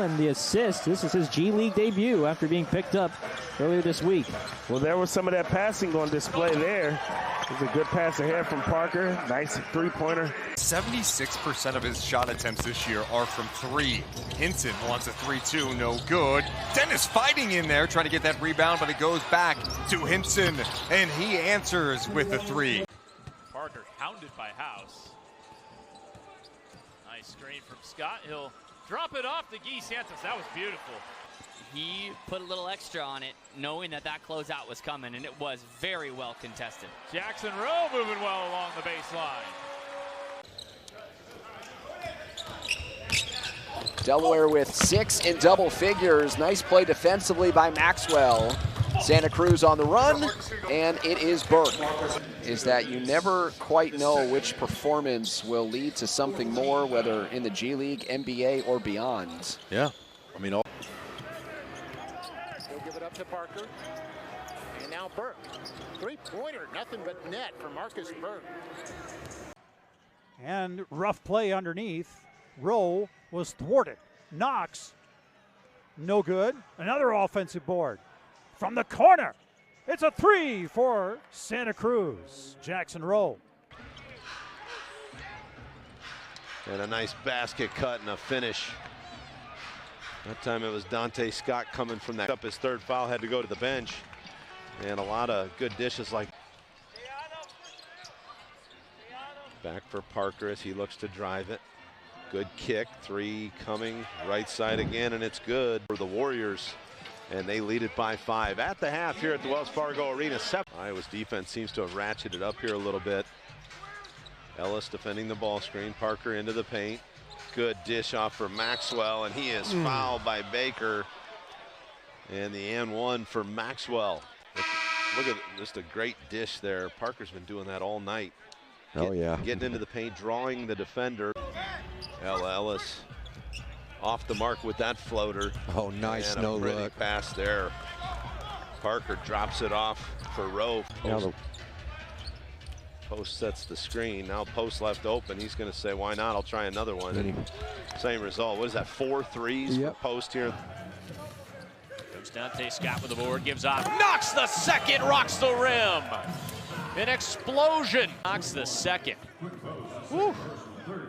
And the assist, this is his G League debut after being picked up earlier this week. Well, there was some of that passing on display there. It was a good pass ahead from Parker. Nice three-pointer. 76% of his shot attempts this year are from three. Hinton wants a 3-2, no good. Dennis fighting in there, trying to get that rebound, but it goes back to Hinton, and he answers with the three. Parker hounded by House. Nice screen from Scott. He'll drop it off to Guy Santos. That was beautiful. He put a little extra on it, knowing that that closeout was coming, and it was very well contested. Jackson Rowe moving well along the baseline. Delaware with 6 in double figures. Nice play defensively by Maxwell. Santa Cruz on the run, and it is Burke. Is that you never quite know which performance will lead to something more, whether in the G League, NBA, or beyond. Yeah, I mean, He'll give it up to Parker, and now Burke. Three-pointer, nothing but net for Marcus Burke. And rough play underneath. Rowe was thwarted. Knox, no good. Another offensive board. From the corner, it's a three for Santa Cruz. Jackson Rowe. and a nice basket cut and a finish. That time it was Dante Scott coming from that. Up his third foul, had to go to the bench. And a lot of good dishes like. Back for Parker as he looks to drive it. Good kick, three coming, right side again, and it's good for the Warriors. And they lead it by 5 at the half here at the Wells Fargo Arena. Iowa's defense seems to have ratcheted up here a little bit. Ellis defending the ball screen, Parker into the paint. Good dish off for Maxwell, and he is fouled by Baker. And the and one for Maxwell. Look at just a great dish there. Parker's been doing that all night. Getting into the paint, drawing the defender. Ellis off the mark with that floater. Oh, nice, and no a pretty look pass there. Parker drops it off for Rowe. Post sets the screen. Now post left open. He's going to say, why not? I'll try another one. And same result. What is that, 4 threes for post here? Comes Dante Scott with the board, gives off, knocks the second, rocks the rim. An explosion. Knocks the second. Whew.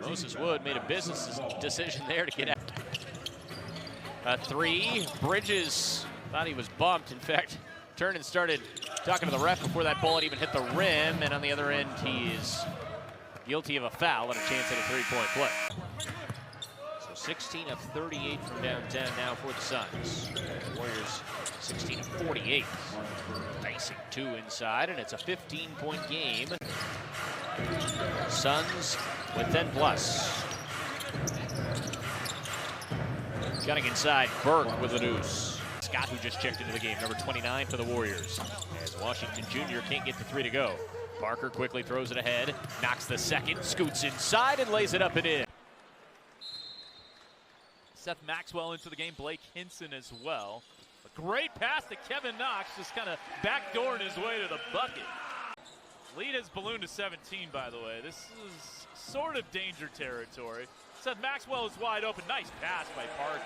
Moses Wood made a business decision there to get out. A three. Bridges thought he was bumped. In fact, turned and started talking to the ref before that bullet even hit the rim. And on the other end, he is guilty of a foul and a chance at a three-point play. So 16 of 38 from downtown now for the Suns. Warriors 16 of 48. Dicing 2 inside, and it's a 15-point game. Suns with 10 plus. Gunning inside, Burke with the deuce. Scott, who just checked into the game, number 29 for the Warriors. As Washington Jr. can't get the 3 to go. Parker quickly throws it ahead, knocks the second, scoots inside and lays it up and in. Seth Maxwell into the game, Blake Hinson as well. A great pass to Kevin Knox, just kind of backdooring his way to the bucket. Lead has ballooned to 17, by the way. This is sort of danger territory. Seth Maxwell is wide open. Nice pass by Parker.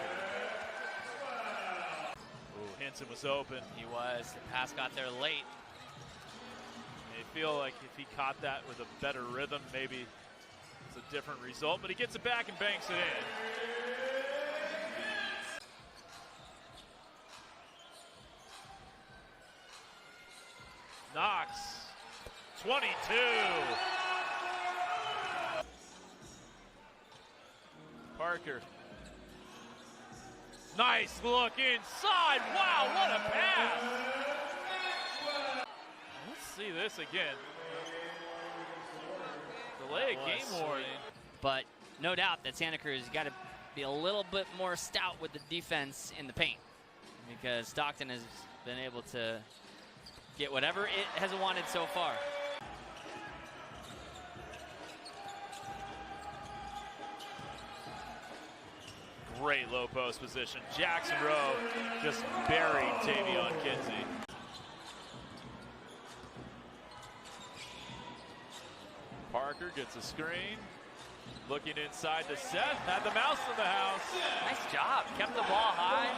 Ooh, Hinson was open. He was. The pass got there late. I feel like if he caught that with a better rhythm, maybe it's a different result. But he gets it back and banks it in. Knox, 22. Parker. Nice look inside. Wow, what a pass. Let's see this again. Delay a game warning. But no doubt that Santa Cruz got to be a little bit more stout with the defense in the paint, because Stockton has been able to get whatever it has wanted so far. Great low post position. Jackson Rowe just buried Tavion Kinsey. Parker gets a screen. Looking inside to Seth, had the mouse in the house. Nice job, kept the ball high.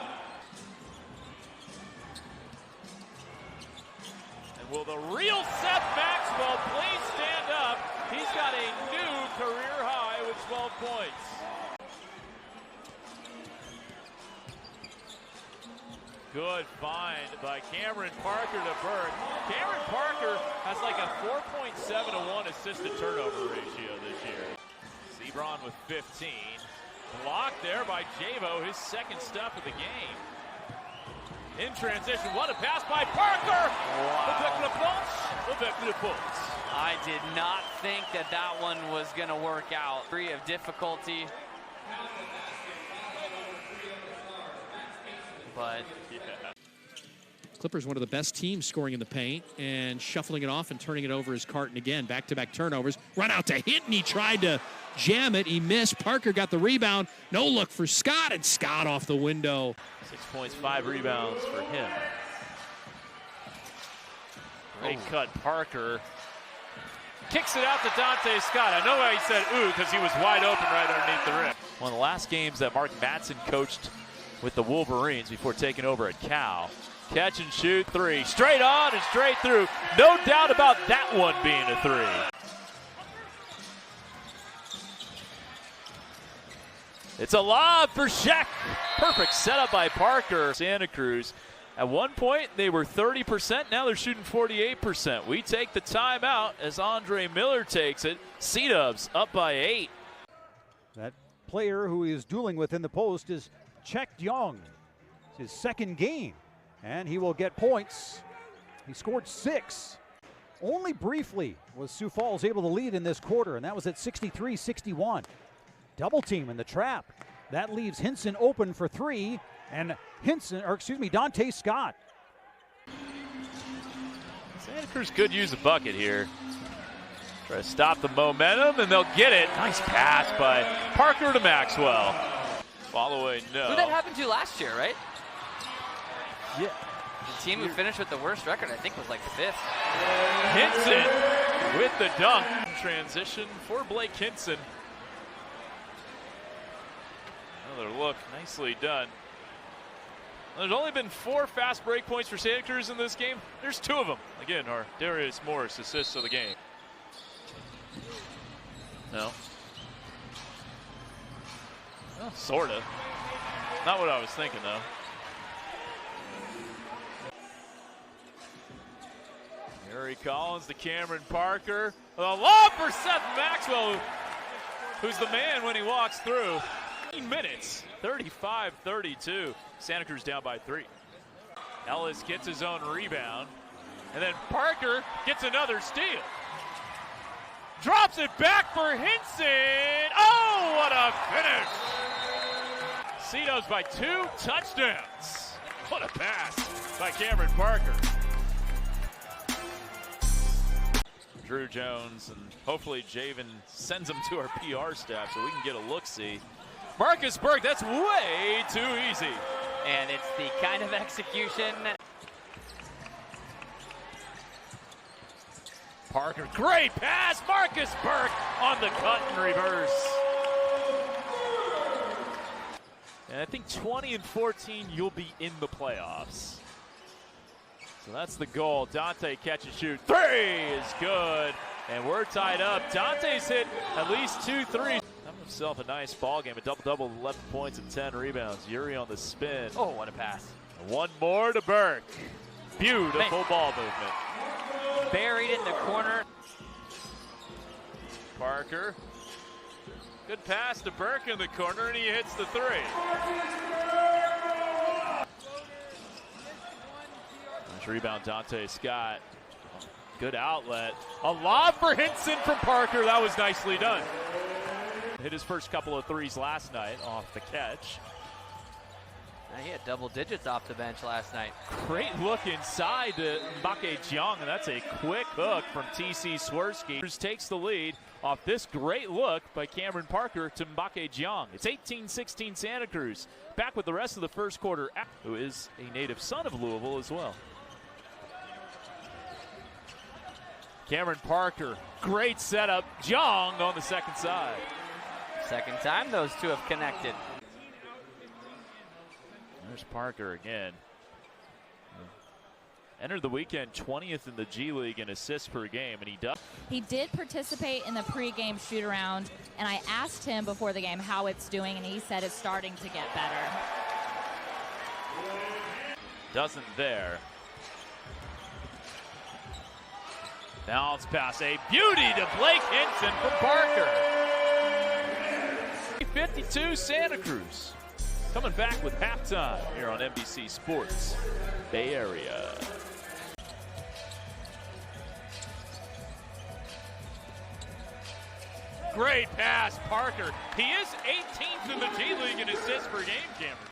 And will the real Seth Maxwell please stand up? He's got a new career high with 12 points. Good find by Cameron Parker to Burke. Cameron Parker has like a 4.7 to 1 assist to turnover ratio this year. Sebron with 15. Blocked there by Javo, his second stop of the game. In transition, what a pass by Parker! Wow. I did not think that that one was going to work out. Degree of difficulty. But Clippers, one of the best teams scoring in the paint and shuffling it off and turning it over as Carton again. Back-to-back turnovers. Run out to Hinton. He tried to jam it. He missed. Parker got the rebound. No look for Scott, and Scott off the window. 6 points, 5 rebounds for him. Great cut, Parker. Kicks it out to Dante Scott. I know why he said ooh, because he was wide open right underneath the rim. One of the last games that Mark Madsen coached with the Wolverines before taking over at Cal. Catch and shoot three. Straight on and straight through. No doubt about that one being a three. It's a lob for Sheck. Perfect setup by Parker. Santa Cruz. At one point, they were 30%. Now they're shooting 48%. We take the timeout as Andre Miller takes it. C-Dubs up by 8. That player who he is dueling with in the post is Check Young. It's his second game, and he will get points. He scored 6. Only briefly was Sioux Falls able to lead in this quarter, and that was at 63-61. Double team in the trap. That leaves Hinson open for 3, and Dante Scott. Santa Cruz could use a bucket here. Try to stop the momentum, and they'll get it. Nice pass by Parker to Maxwell. Following, no. Who that happened to last year, right? Yeah. The team who finished with the worst record, I think, was like 5th. Hinson with the dunk. Transition for Blake Hinson. Another look, nicely done. There's only been 4 fast break points for Santa Cruz in this game. There's 2 of them. Again, our Darius Morris assists of the game. No. Well, sort of. Not what I was thinking, though. Gary Collins to Cameron Parker. A lob for Seth Maxwell, who's the man when he walks through. 15 minutes, 35-32. Santa Cruz down by 3. Ellis gets his own rebound. And then Parker gets another steal. Drops it back for Hinson. Oh, what a finish. Cedos by 2 touchdowns. What a pass by Cameron Parker. Drew Jones, and hopefully Javen sends him to our PR staff so we can get a look-see. Marcus Burke, that's way too easy. And it's the kind of execution. Parker, great pass. Marcus Burke on the cut and reverse. And I think 20 and 14, you'll be in the playoffs. So that's the goal. Dante catch and shoot. 3 is good. And we're tied up. Dante's hit at least 2 threes. Having himself a nice ball game. A double-double, 11 points and 10 rebounds. Yuri on the spin. Oh, what a pass. And one more to Burke. Beautiful ball movement. Buried in the corner. Parker. Good pass to Burke in the corner, and he hits the 3. Nice rebound, Dante Scott. Good outlet. A lob for Hinson from Parker. That was nicely done. Hit his first couple of 3s last night off the catch. He had double digits off the bench last night. Great look inside to Mbake Jiang, and that's a quick hook from TC Swirsky. Takes the lead off this great look by Cameron Parker to Mbake Jiang. It's 18-16 Santa Cruz. Back with the rest of the first quarter, who is a native son of Louisville as well. Cameron Parker, great setup. Jiang on the second side. Second time those two have connected. There's Parker again. Entered the weekend 20th in the G League in assists per game, and he does. He did participate in the pregame shoot-around, and I asked him before the game how it's doing, and he said it's starting to get better. Doesn't there. Bounce pass, a beauty to Blake Hinton from Parker. 52 Santa Cruz. Coming back with halftime here on NBC Sports Bay Area. Great pass, Parker. He is 18th in the G League in assists per game, Cameron.